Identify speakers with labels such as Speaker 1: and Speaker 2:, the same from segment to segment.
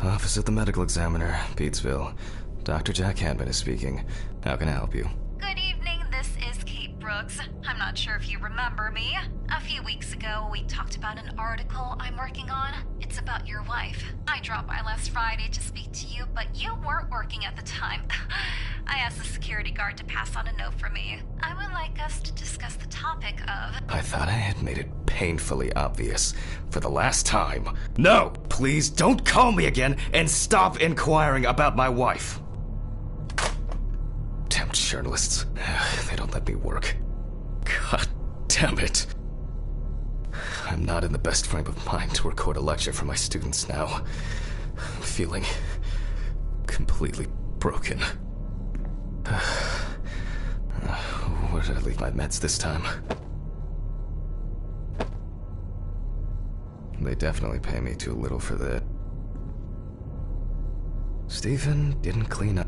Speaker 1: Office of the Medical Examiner, Pete'sville. Dr. Jack Hanman is speaking. How can I help you?
Speaker 2: Good evening, this is Kate Brooks. I'm not sure if you remember me. A few weeks ago, we talked about an article I'm working on. It's about your wife. I dropped by last Friday to speak to you, but you weren't working at the time. I asked the security guard to pass on a note for me. I would like us to discuss the topic of...
Speaker 1: I thought I had made it painfully obvious for the last time. No! Please don't call me again and stop inquiring about my wife! Damn journalists. They don't let me work. God damn it. I'm not in the best frame of mind to record a lecture for my students now. I'm feeling completely broken. Where did I leave my meds this time? They definitely pay me too little for that. Stephen didn't clean up.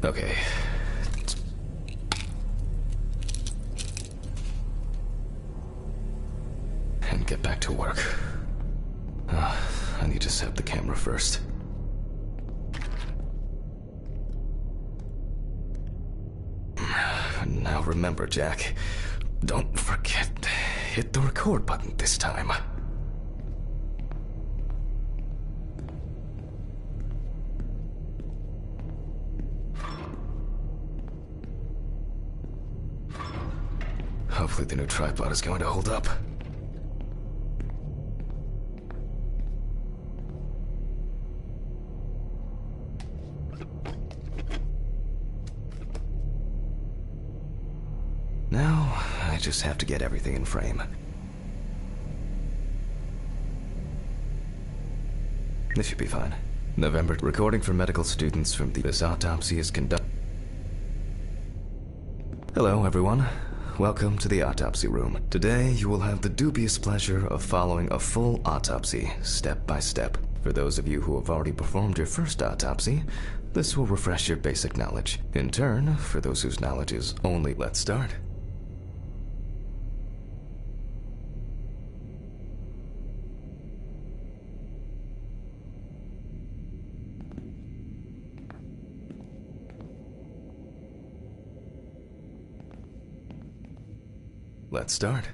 Speaker 1: Okay. And get back to work. I need to set up the camera first. Now remember, Jack, don't forget to hit the record button this time. Hopefully the new tripod is going to hold up. Now, I just have to get everything in frame. This should be fine. November, recording for medical students from this autopsy is conducted. Hello, everyone. Welcome to the autopsy room. Today, you will have the dubious pleasure of following a full autopsy, step by step. For those of you who have already performed your first autopsy, this will refresh your basic knowledge. In turn, for those whose knowledge is only, let's start. Let's start.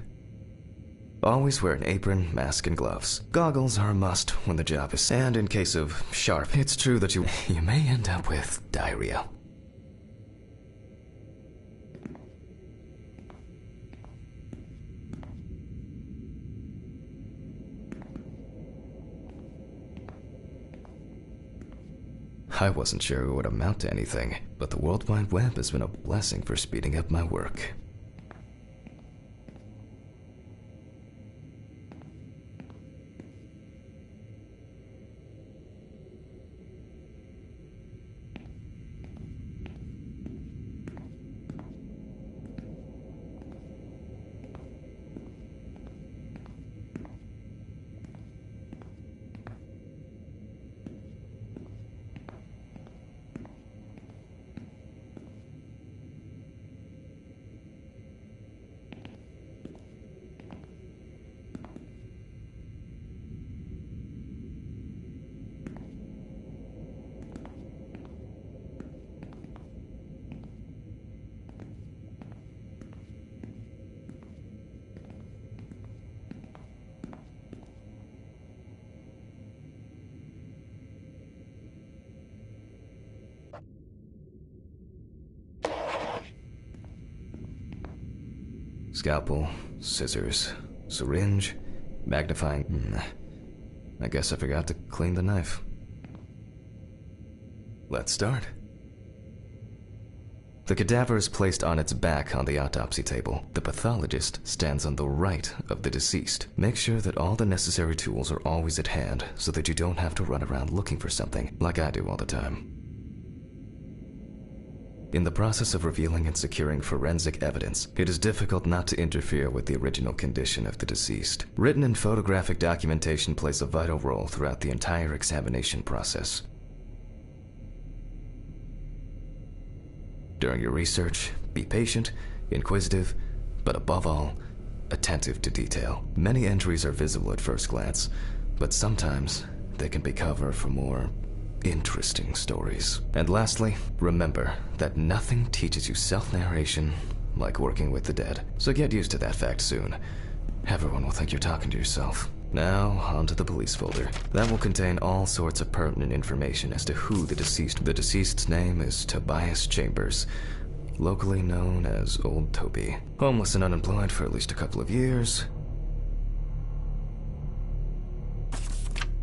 Speaker 1: Always wear an apron, mask, and gloves. Goggles are a must when the job is... And in case of sharp, it's true that you may end up with diarrhea. I wasn't sure it would amount to anything, but the World Wide Web has been a blessing for speeding up my work. Scalpel, scissors, syringe, magnifying... I guess I forgot to clean the knife. Let's start. The cadaver is placed on its back on the autopsy table. The pathologist stands on the right of the deceased. Make sure that all the necessary tools are always at hand so that you don't have to run around looking for something, like I do all the time. In the process of revealing and securing forensic evidence, it is difficult not to interfere with the original condition of the deceased. Written and photographic documentation plays a vital role throughout the entire examination process. During your research, Be patient, inquisitive, but above all, attentive to detail. Many entries are visible at first glance, but sometimes they can be cover for more interesting stories. And lastly, remember that nothing teaches you self-narration like working with the dead. So get used to that fact soon. Everyone will think you're talking to yourself. Now, onto the police folder. That will contain all sorts of pertinent information as to who the deceased. The deceased's name is Tobias Chambers, locally known as Old Toby. Homeless and unemployed for at least a couple of years.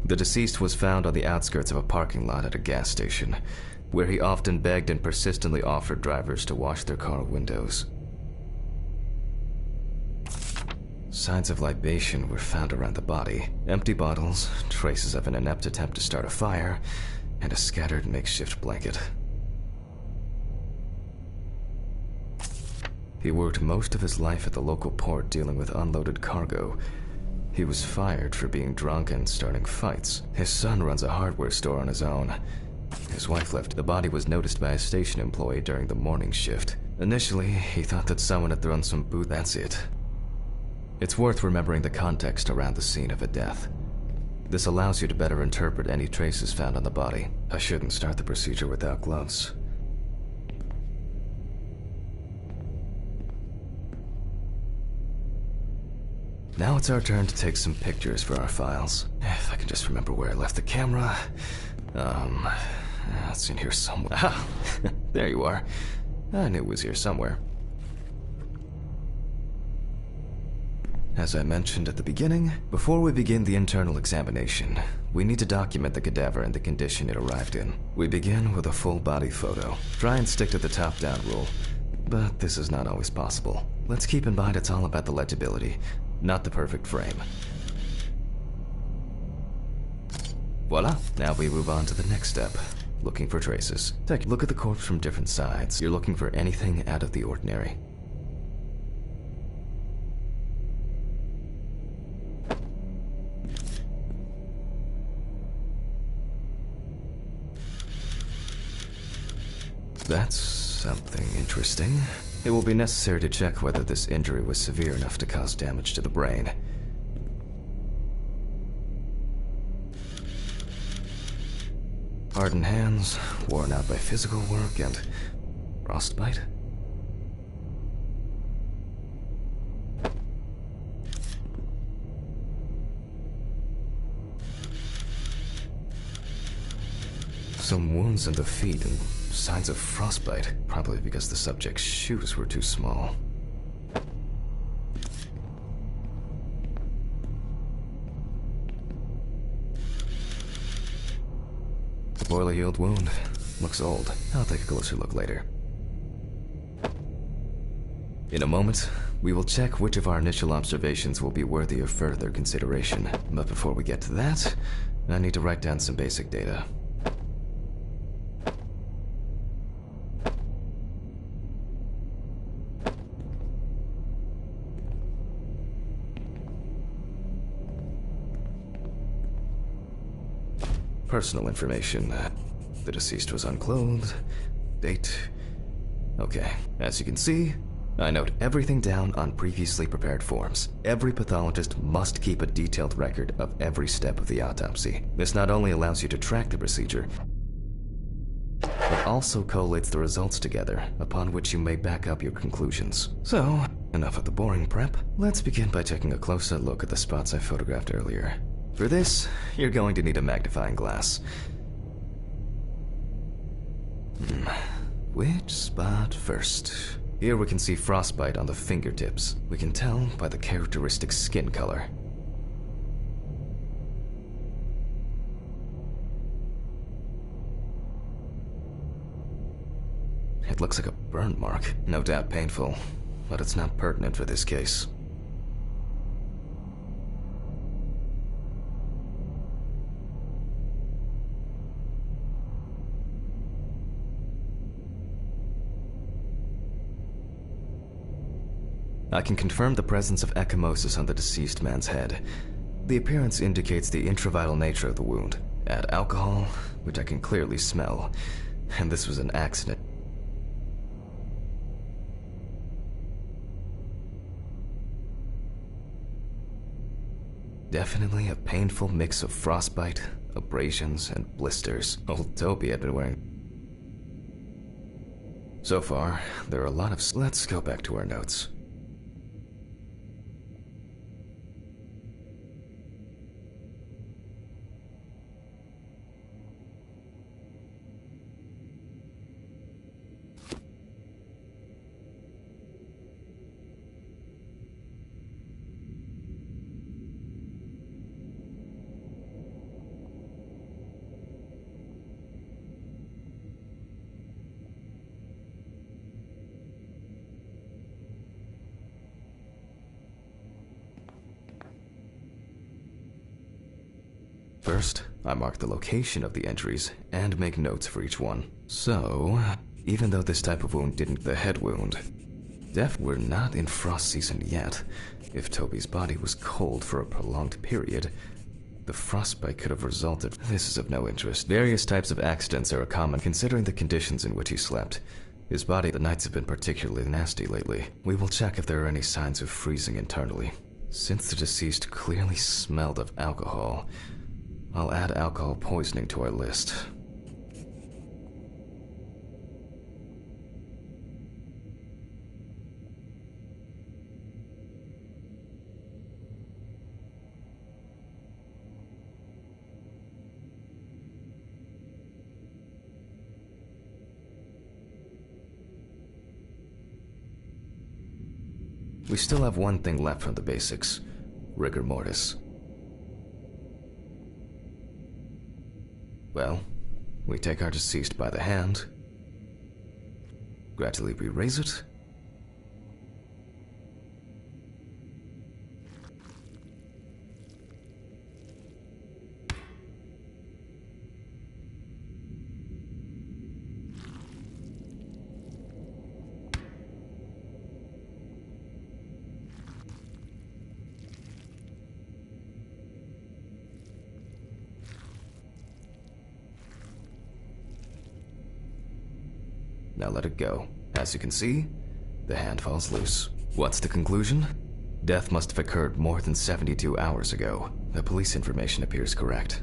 Speaker 1: The deceased was found on the outskirts of a parking lot at a gas station, where he often begged and persistently offered drivers to wash their car windows. Signs of libation were found around the body. Empty bottles, traces of an inept attempt to start a fire, and a scattered makeshift blanket. He worked most of his life at the local port dealing with unloaded cargo. He was fired for being drunk and starting fights. His son runs a hardware store on his own. His wife left. The body was noticed by a station employee during the morning shift. Initially, he thought that someone had thrown some booze. That's it. It's worth remembering the context around the scene of a death. This allows you to better interpret any traces found on the body. I shouldn't start the procedure without gloves. Now it's our turn to take some pictures for our files. If I can just remember where I left the camera. It's in here somewhere. Ah, there you are. I knew it was here somewhere. As I mentioned at the beginning, before we begin the internal examination, we need to document the cadaver and the condition it arrived in. We begin with a full body photo. Try and stick to the top-down rule, but this is not always possible. Let's keep in mind it's all about the legibility, not the perfect frame. Voila! Now we move on to the next step, looking for traces. Take a look at the corpse from different sides. You're looking for anything out of the ordinary. That's something interesting. It will be necessary to check whether this injury was severe enough to cause damage to the brain. Hardened hands, worn out by physical work, and frostbite. Some wounds in the feet and signs of frostbite, probably because the subject's shoes were too small. A poorly healed wound. Looks old. I'll take a closer look later. In a moment, we will check which of our initial observations will be worthy of further consideration. But before we get to that, I need to write down some basic data. Personal information. The deceased was unclothed. Date. Okay, as you can see, I note everything down on previously prepared forms. Every pathologist must keep a detailed record of every step of the autopsy. This not only allows you to track the procedure, but also collates the results together, upon which you may back up your conclusions. So, enough of the boring prep. Let's begin by taking a closer look at the spots I photographed earlier. For this, you're going to need a magnifying glass. Which spot first? Here we can see frostbite on the fingertips. We can tell by the characteristic skin color. It looks like a burn mark. No doubt painful, but it's not pertinent for this case. I can confirm the presence of ecchymosis on the deceased man's head. The appearance indicates the intravital nature of the wound. Add alcohol, which I can clearly smell, and this was an accident. Definitely a painful mix of frostbite, abrasions, and blisters old Toby had been wearing. So far, there are a lot of... Let's go back to our notes. First, I mark the location of the injuries and make notes for each one. So, even though this type of wound didn't the head wound, we're not in frost season yet. If Toby's body was cold for a prolonged period, the frostbite could have resulted. This is of no interest. Various types of accidents are common considering the conditions in which he slept. His body, the nights have been particularly nasty lately. We will check if there are any signs of freezing internally. Since the deceased clearly smelled of alcohol, I'll add alcohol poisoning to our list. We still have one thing left from the basics: rigor mortis. Well, we take our deceased by the hand, gradually we raise it, now let it go. As you can see, the hand falls loose. What's the conclusion? Death must have occurred more than 72 hours ago. The police information appears correct.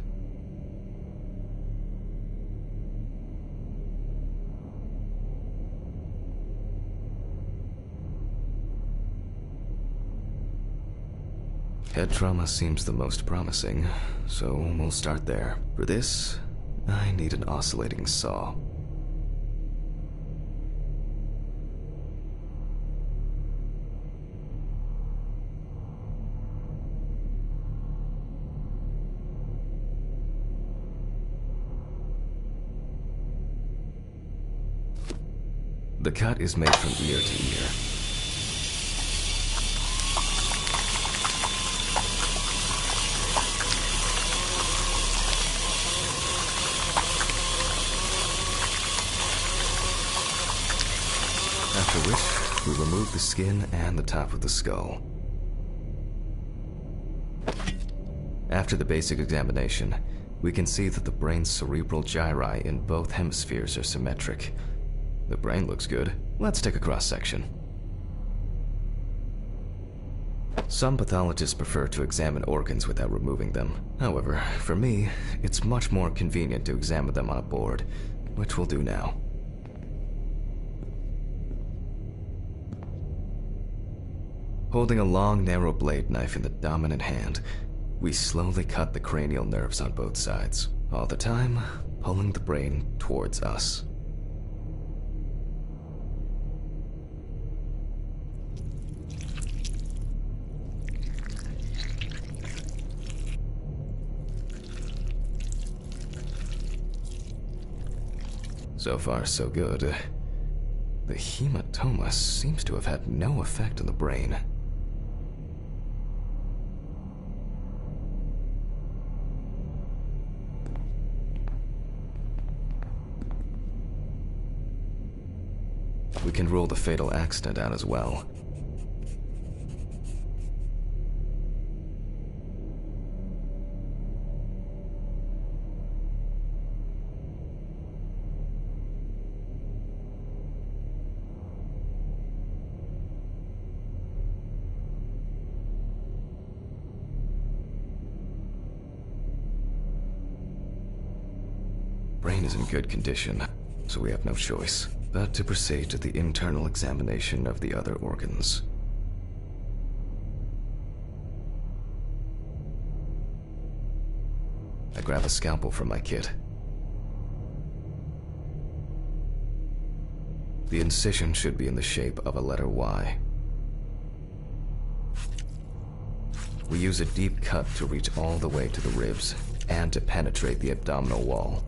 Speaker 1: Head trauma seems the most promising, so we'll start there. For this, I need an oscillating saw. The cut is made from ear to ear. After which, we remove the skin and the top of the skull. After the basic examination, we can see that the brain's cerebral gyri in both hemispheres are symmetric. The brain looks good. Let's take a cross-section. Some pathologists prefer to examine organs without removing them. However, for me, it's much more convenient to examine them on a board, which we'll do now. Holding a long, narrow blade knife in the dominant hand, we slowly cut the cranial nerves on both sides, all the time pulling the brain towards us. So far, so good. The hematoma seems to have had no effect on the brain. We can rule the fatal accident out as well. Brain is in good condition, so we have no choice but to proceed to the internal examination of the other organs. I grab a scalpel from my kit. The incision should be in the shape of a letter Y. We use a deep cut to reach all the way to the ribs and to penetrate the abdominal wall.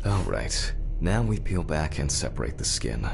Speaker 1: Alright, now we peel back and separate the skin.